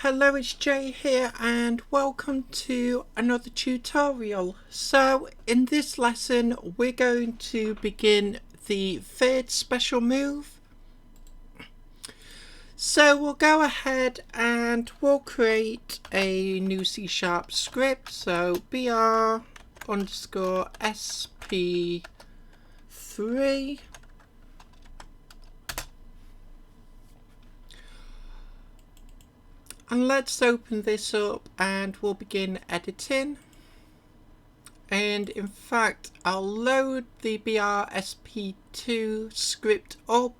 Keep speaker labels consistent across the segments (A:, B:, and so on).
A: Hello, it's Jay here and welcome to another tutorial. So in this lesson we're going to begin the third special move. So we'll go ahead and we'll create a new C# script. So br_sp3. And let's open this up and we'll begin editing. And in fact, I'll load the br_sp2 script up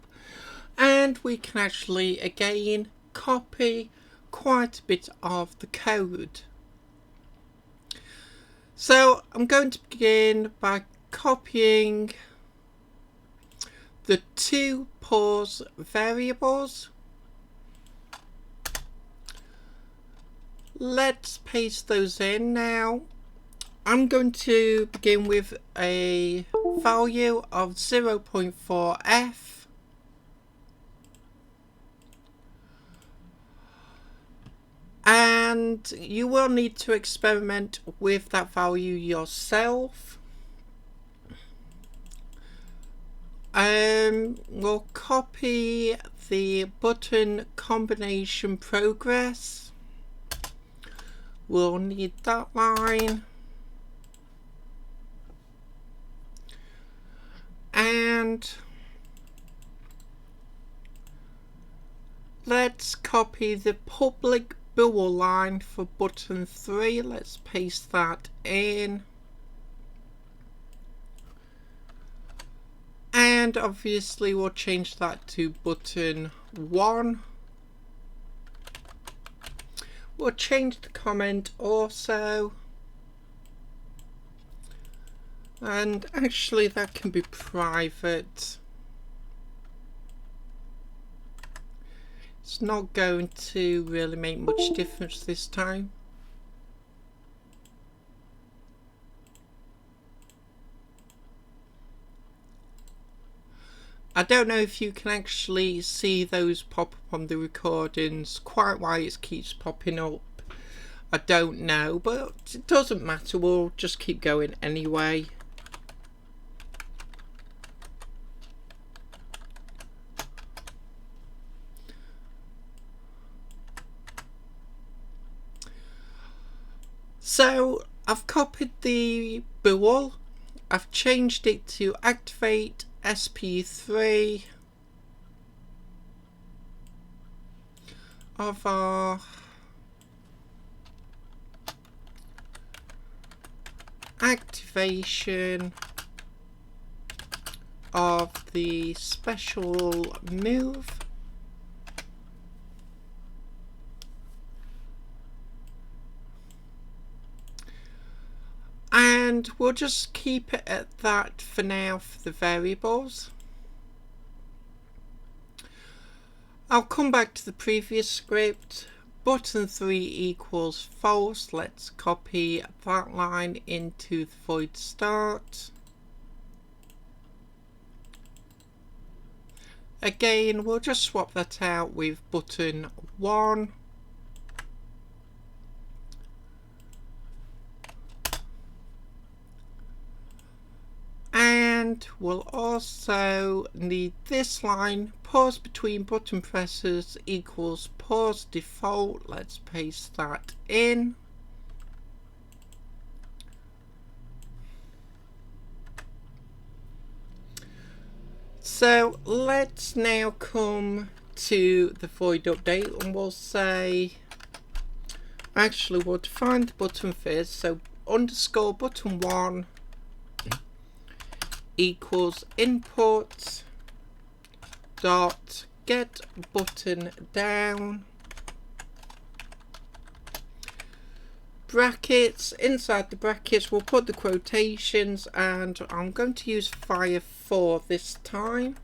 A: and we can actually again copy quite a bit of the code. So I'm going to begin by copying the two pause variables. Let's paste those in now. I'm going to begin with a value of 0.4f. And you will need to experiment with that value yourself. We'll copy the button combination progress. We'll need that line. And let's copy the public bool line for button 3. Let's paste that in. And obviously we'll change that to button 1. We'll change the comment also. And actually that can be private. It's not going to really make much difference this time. I don't know if you can actually see those pop up on the recordings, quite why it keeps popping up. I don't know, but it doesn't matter, we'll just keep going anyway. So I've copied the bool, I've changed it to activate sp3 of our activation of the special move. And we'll just keep it at that for now for the variables. I'll come back to the previous script. Button 3 equals false. Let's copy that line into the void start. Again, we'll just swap that out with button 1. And we'll also need this line, pause between button presses equals pause default. Let's paste that in. So let's now come to the void update and we'll say, actually we'll define the button first, so underscore button 1 equals input dot get button down brackets. Inside the brackets we'll put the quotations, and I'm going to use fire 4 this time.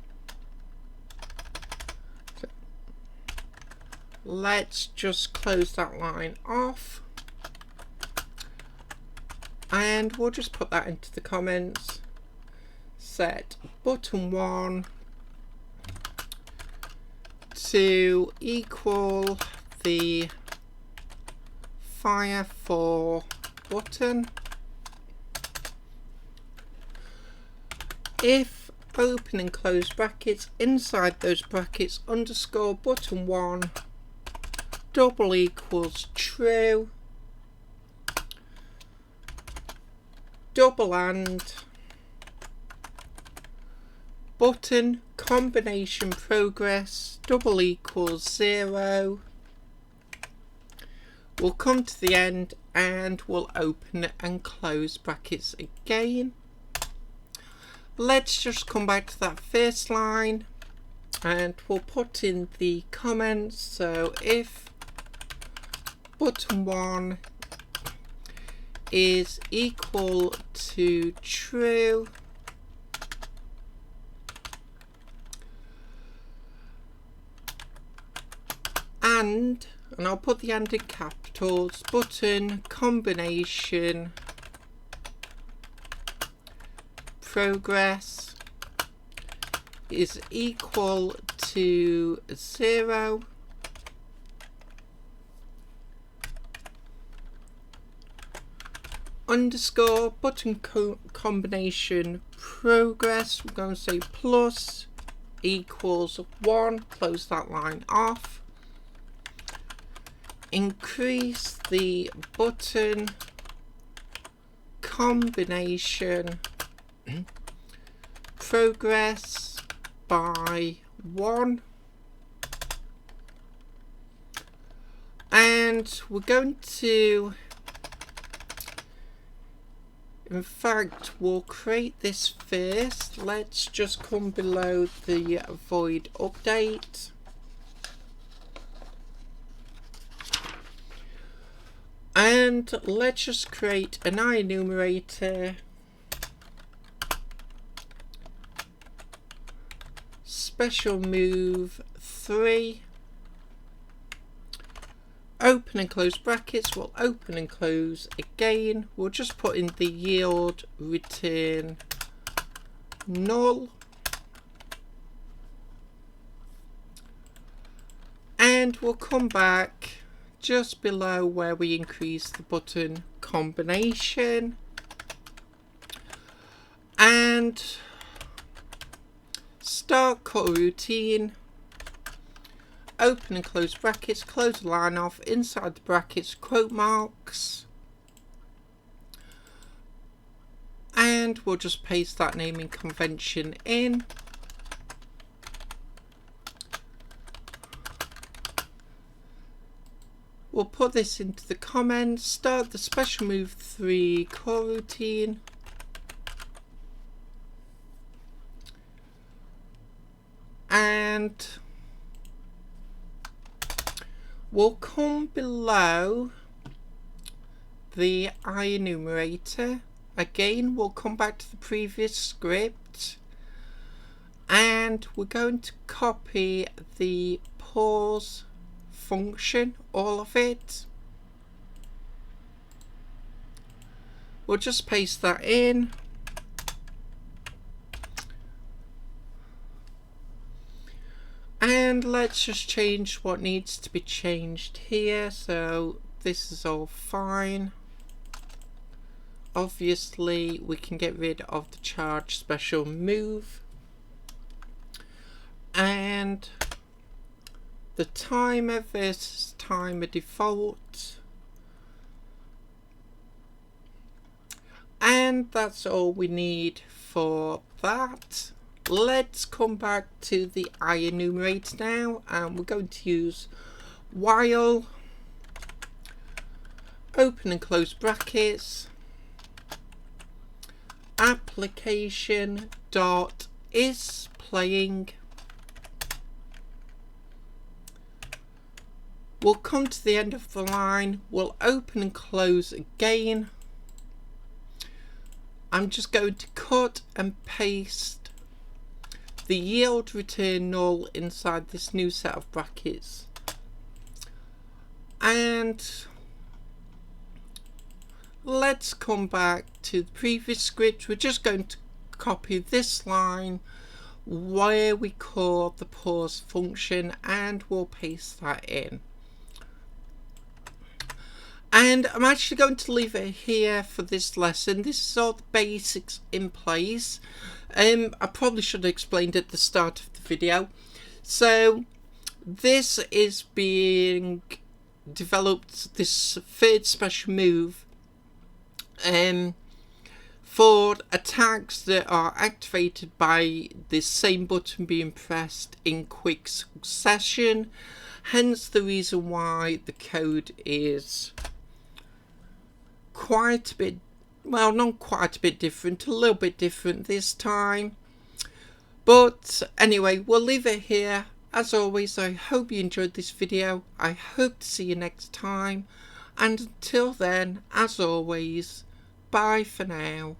A: So let's just close that line off and we'll just put that into the comments. Set button 1 to equal the identifier for button. If open and close brackets, inside those brackets underscore button1 double equals true, double and button combination progress double equals 0. We'll come to the end and we'll open and close brackets again. Let's just come back to that first line and we'll put in the comments. So if button1 is equal to true, and I'll put the and in capitals, button combination progress is equal to 0, underscore button combination progress, we're going to say plus equals 1, close that line off. Increase the button combination progress by 1, and we're going to, in fact, we'll create this first. Let's just come below the void update. And let's just create an enumerator, special move 3, open and close brackets, we'll open and close again, we'll just put in the yield return null, and we'll come back just below where we increase the button combination and start coroutine, open and close brackets, close the line off, inside the brackets quote marks, and we'll just paste that naming convention in. We'll put this into the comments, start the special move 3 coroutine, and we'll come below the enumerator. Again, we'll come back to the previous script and we're going to copy the pause function, all of it. We'll just paste that in. And let's just change what needs to be changed here. So this is all fine. Obviously, we can get rid of the charge special move. And the timer versus timer default. And that's all we need for that. Let's come back to the enumerator now, and we're going to use while, open and close brackets, application dot is playing. We'll come to the end of the line, we'll open and close again. I'm just going to cut and paste the yield return null inside this new set of brackets. And let's come back to the previous script. We're just going to copy this line where we call the pause function and we'll paste that in. And I'm actually going to leave it here for this lesson. This is all the basics in place. I probably should have explained at the start of the video. So this is being developed, this third special move, for attacks that are activated by the same button being pressed in quick succession. Hence the reason why the code is quite a bit, well, not quite a bit different, a little bit different this time. But anyway, we'll leave it here. As always, I hope you enjoyed this video. I hope to see you next time. And until then, as always, bye for now.